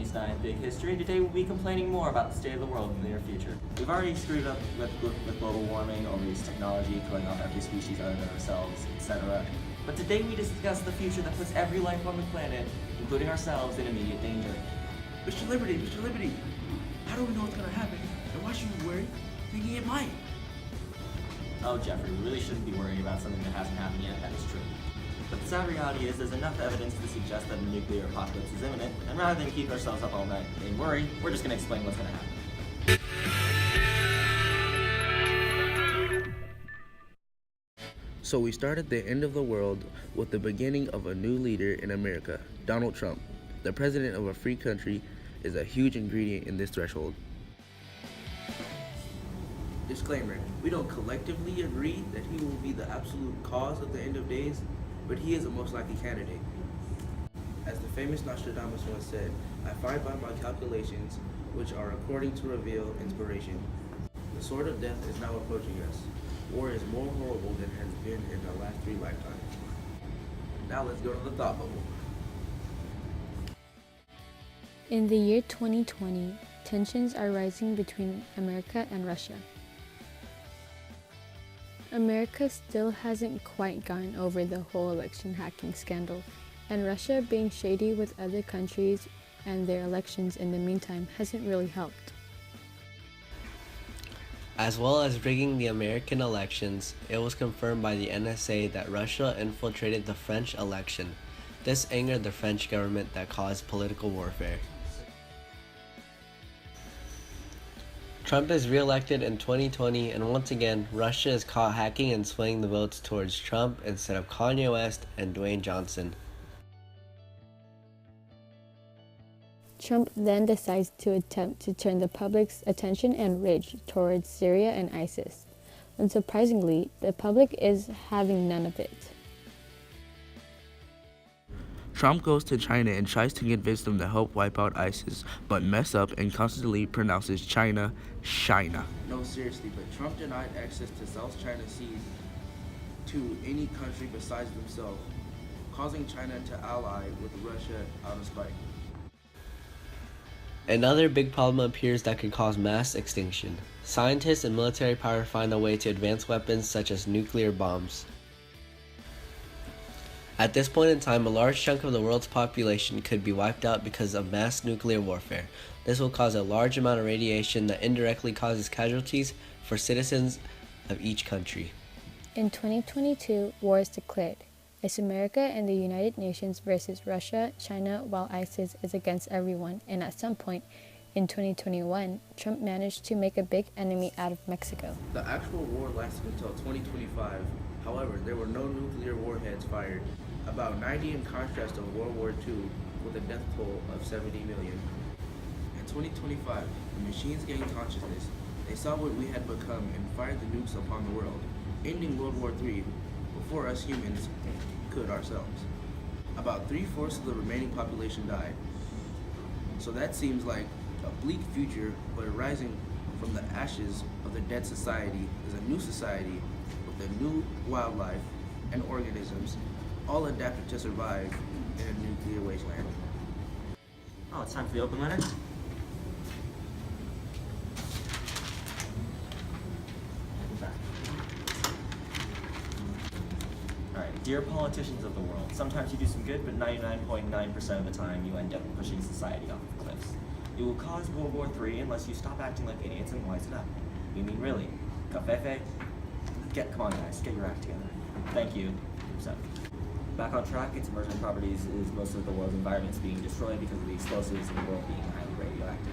Einstein, Big History. Today we'll be complaining more about the state of the world in the near future. We've already screwed up with global warming, overuse technology, killing off every species other than ourselves, etc. But today we discuss the future that puts every life on the planet, including ourselves, in immediate danger. Mr. Liberti, how do we know what's gonna happen? And why should we worry, thinking it might? Oh, Jeffrey, we really shouldn't be worrying about something that hasn't happened yet, that is true. But the sad reality is there's enough evidence to suggest that a nuclear apocalypse is imminent, and rather than keep ourselves up all night and worry, we're just going to explain what's going to happen. So we start at the end of the world with the beginning of a new leader in America, Donald Trump. The president of a free country is a huge ingredient in this threshold. Disclaimer, we don't collectively agree that he will be the absolute cause of the end of days, but he is a most likely candidate. As the famous Nostradamus once said, I find by my calculations, which are according to reveal inspiration, the sword of death is now approaching us. War is more horrible than has been in the last 3 lifetimes. Now let's go to the thought bubble. In the year 2020, tensions are rising between America and Russia. America still hasn't quite gotten over the whole election hacking scandal, and Russia being shady with other countries and their elections in the meantime hasn't really helped. As well as rigging the American elections, it was confirmed by the NSA that Russia infiltrated the French election. This angered the French government that caused political warfare. Trump is re-elected in 2020, and once again, Russia is caught hacking and swaying the votes towards Trump instead of Kanye West and Dwayne Johnson. Trump then decides to attempt to turn the public's attention and rage towards Syria and ISIS. Unsurprisingly, the public is having none of it. Trump goes to China and tries to convince them to help wipe out ISIS, but mess up and constantly pronounces China, China. No, seriously, but Trump denied access to South China Sea to any country besides themselves, causing China to ally with Russia out of spite. Another big problem appears that could cause mass extinction. Scientists and military power find a way to advance weapons such as nuclear bombs. At this point in time, a large chunk of the world's population could be wiped out because of mass nuclear warfare. This will cause a large amount of radiation that indirectly causes casualties for citizens of each country. In 2022, war is declared. It's America and the United Nations versus Russia, China, while ISIS is against everyone. And at some point in 2021, Trump managed to make a big enemy out of Mexico. The actual war lasted until 2025. However, there were no nuclear warheads fired, about 90 in contrast to World War II with a death toll of 70 million. In 2025, the machines gained consciousness. They saw what we had become and fired the nukes upon the world, ending World War III before us humans could ourselves. About 3/4 of the remaining population died. So that seems like a bleak future, but arising from the ashes of the dead society is a new society with a new wildlife and organisms, all adapted to survive in a nuclear wasteland. Oh, it's time for the open letter. Alright, dear politicians of the world, sometimes you do some good, but 99.9% of the time you end up pushing society off the cliffs. You will cause World War III unless you stop acting like idiots and wise it up. We mean really. Cafefe? Come on guys, get your act together. Thank you. So, back on track, its emergent properties is most of the world's environments being destroyed because of the explosives and the world being highly radioactive.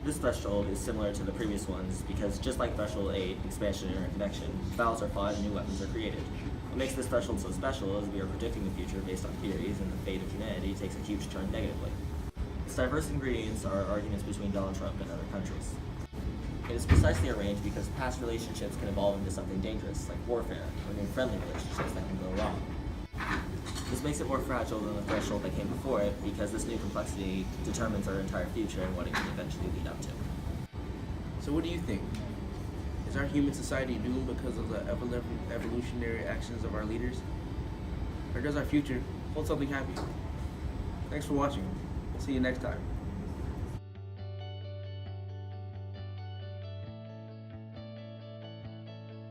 This threshold is similar to the previous ones because just like threshold 8, expansion and interconnection, valves are fought and new weapons are created. What makes this threshold so special is we are predicting the future based on theories, and the fate of humanity takes a huge turn negatively. Its diverse ingredients are arguments between Donald Trump and other countries. It is precisely arranged because past relationships can evolve into something dangerous, like warfare, or new friendly relationships that can go wrong. This makes it more fragile than the threshold that came before it, because this new complexity determines our entire future and what it can eventually lead up to. So what do you think? Is our human society doomed because of the evolutionary actions of our leaders? Or does our future hold something happy? Thanks for watching. We'll see you next time.